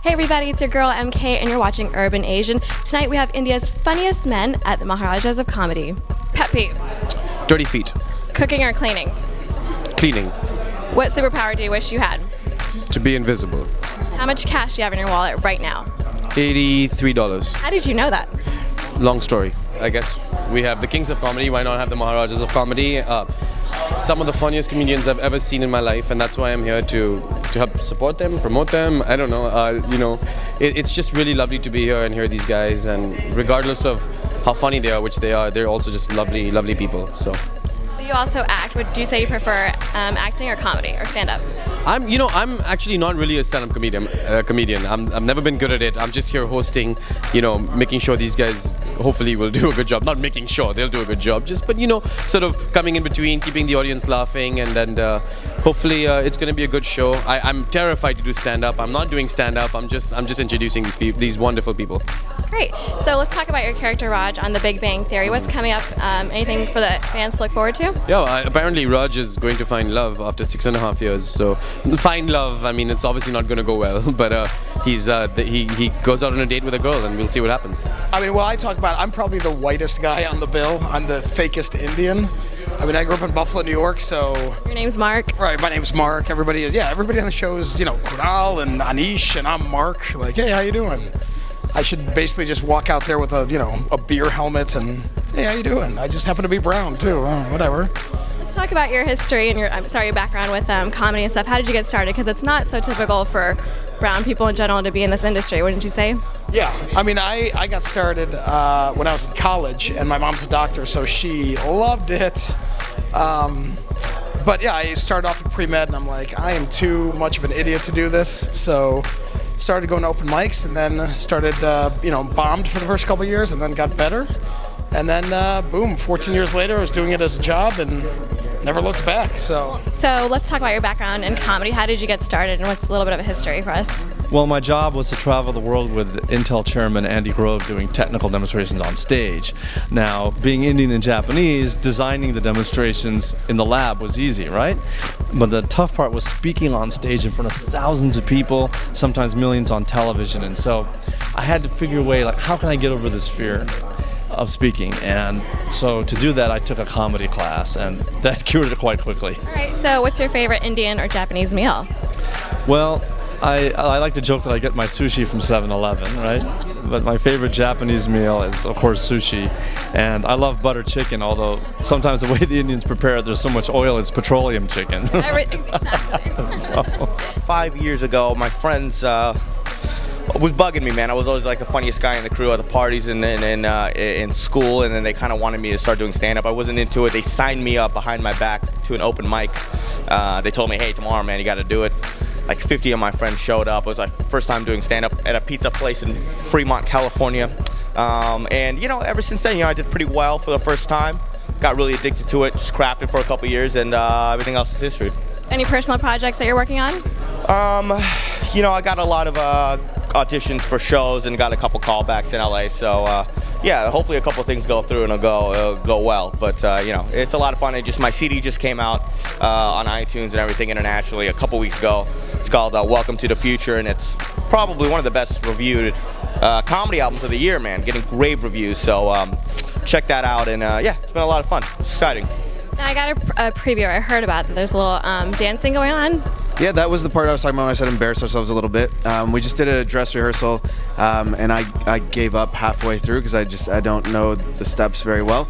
Hey everybody, it's your girl MK and you're watching Urban Asian. Tonight we have India's funniest men at the Maharajas of Comedy. Pet peeve. Dirty feet. Cooking or cleaning? Cleaning. What superpower do you wish you had? To be invisible. How much cash do you have in your wallet right now? $83. How did you know that? Long story. I guess we have the kings of comedy. Why not have the Maharajas of comedy? Some of the funniest comedians I've ever seen in my life, and that's why I'm here to help support them, promote them. I don't know. It's just really lovely to be here and hear these guys. And regardless of how funny they are, which they are, they're also just lovely, lovely people. So you also act. Would you say you prefer acting or comedy or stand-up? I'm actually not really a stand-up comedian. I've never been good at it. I'm just here hosting, making sure these guys hopefully will do a good job. Not making sure, they'll do a good job. But sort of coming in between, keeping the audience laughing, and hopefully it's going to be a good show. I'm terrified to do stand-up. I'm not doing stand-up. I'm just introducing these wonderful people. Great. So let's talk about your character Raj on The Big Bang Theory. What's coming up? Anything for the fans to look forward to? Yeah, apparently Raj is going to find love after 6.5 years. So find love. I mean, it's obviously not going to go well, but he goes out on a date with a girl, and we'll see what happens. I mean, well, I talk about I'm probably the whitest guy on the bill. I'm the fakest Indian. I mean, I grew up in Buffalo, New York, so... Your name's Mark? Right, my name's Mark. Everybody on the show is, Kunal and Anish, and I'm Mark. Like, hey, how you doing? I should basically just walk out there with a beer helmet and, hey, how you doing? I just happen to be brown, too. Whatever. Let's talk about your history and your background with comedy and stuff. How did you get started? Because it's not so typical for brown people in general to be in this industry, wouldn't you say? Yeah, I mean, I got started when I was in college, and my mom's a doctor, so she loved it. But yeah, I started off at pre-med, and I'm like, I am too much of an idiot to do this, so started going to open mics, and then started, bombed for the first couple of years, and then got better. And then, boom, 14 years later, I was doing it as a job and never looked back, so. So let's talk about your background in comedy. How did you get started, and what's a little bit of a history for us? Well, my job was to travel the world with Intel chairman Andy Grove doing technical demonstrations on stage. Now, being Indian and Japanese, designing the demonstrations in the lab was easy, right? But the tough part was speaking on stage in front of thousands of people, sometimes millions on television. And so I had to figure a way, like, how can I get over this fear of speaking? And so to do that, I took a comedy class, and that cured it quite quickly. All right, so what's your favorite Indian or Japanese meal? Well, I like to joke that I get my sushi from 7-Eleven, right? But my favorite Japanese meal is, of course, sushi. And I love butter chicken, although sometimes the way the Indians prepare it, there's so much oil, it's petroleum chicken. Everything, exactly. So. 5 years ago, my friends was bugging me, man. I was always like the funniest guy in the crew at the parties and in school, and then they kind of wanted me to start doing stand-up. I wasn't into it. They signed me up behind my back to an open mic. They told me, hey, tomorrow, man, you got to do it. Like 50 of my friends showed up. It was my first time doing stand-up at a pizza place in Fremont, California. And, ever since then, I did pretty well for the first time. Got really addicted to it, just crafted for a couple years, and everything else is history. Any personal projects that you're working on? I got a lot of auditions for shows and got a couple callbacks in LA. So, yeah, hopefully a couple things go through and it'll go well. But, it's a lot of fun. My CD just came out on iTunes and everything internationally a couple weeks ago. It's called Welcome to the Future, and it's probably one of the best reviewed comedy albums of the year, man. Getting rave reviews. So check that out. And, yeah, it's been a lot of fun. It's exciting. Now, I got a preview. I heard about it. There's a little dancing going on. Yeah, that was the part I was talking about when I said embarrass ourselves a little bit. We just did a dress rehearsal, and I gave up halfway through because I don't know the steps very well,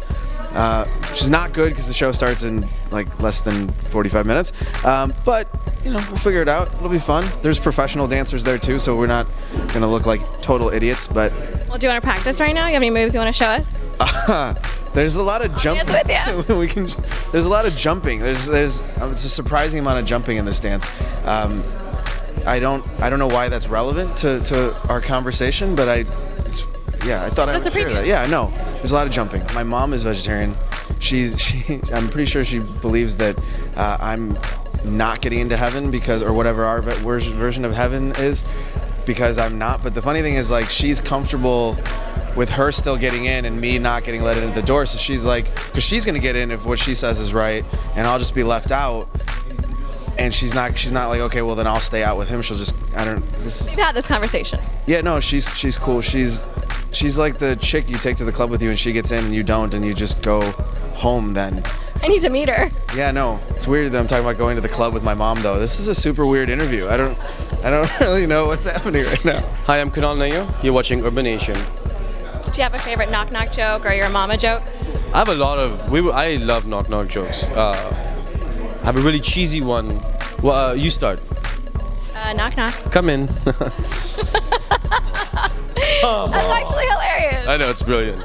which is not good because the show starts in like less than 45 minutes. But we'll figure it out. It'll be fun. There's professional dancers there too, so we're not gonna look like total idiots. But well, do you want to practice right now? You have any moves you want to show us? There's a lot of jumping. Dance with you. There's a lot of jumping. It's a surprising amount of jumping in this dance. I don't know why that's relevant to our conversation, but I thought I would share that. Yeah, no. There's a lot of jumping. My mom is vegetarian. I'm pretty sure she believes that I'm not getting into heaven or whatever our version of heaven is, because I'm not. But the funny thing is, like, she's comfortable with her still getting in and me not getting let in at the door. So she's like, because she's going to get in if what she says is right, and I'll just be left out. and she's not like, okay, well then I'll stay out with him. She'll just, You've had this conversation. Yeah, no, she's cool. She's like the chick you take to the club with you, and she gets in and you don't, and you just go home then. I need to meet her. Yeah, no, it's weird that I'm talking about going to the club with my mom though. This is a super weird interview. I don't really know what's happening right now. Hi, I'm Kunal Nayyar. You're watching Urban Nation. Do you have a favorite knock-knock joke or your mama joke? I have a lot of. I love knock-knock jokes. I have a really cheesy one. Well, you start. Knock-knock. Come in. That's actually hilarious. I know, it's brilliant.